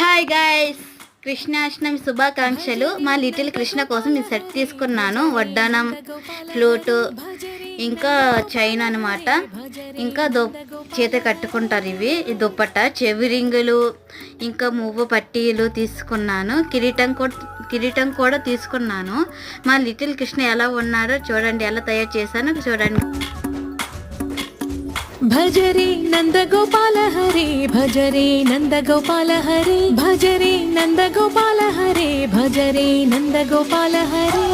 Hi guys, Krishnashtami శుభాకాంక్షలు. మా little Krishna కోసం ఈ సెట్ తీసుకున్నాను. వడ్డానం, ఫ్లూటు, ఇంకా చైన్ అనమాట. ఇంకా చేత కట్టుకుంటారు ఇవి. దుప్పట, చెవి రింగులు, ఇంకా మువ్వ పట్టీలు తీసుకున్నాను. కిరీటం కూడా తీసుకున్నాను. మా లిటిల్ కృష్ణ ఎలా ఉన్నారో చూడండి, ఎలా తయారు చేశానో చూడండి. భజరే నంద గోపాల హరే, భజరే నంద గోపాల హరే, భజరే నంద గోపాల హరే, భజరే నంద గోపాల హరే.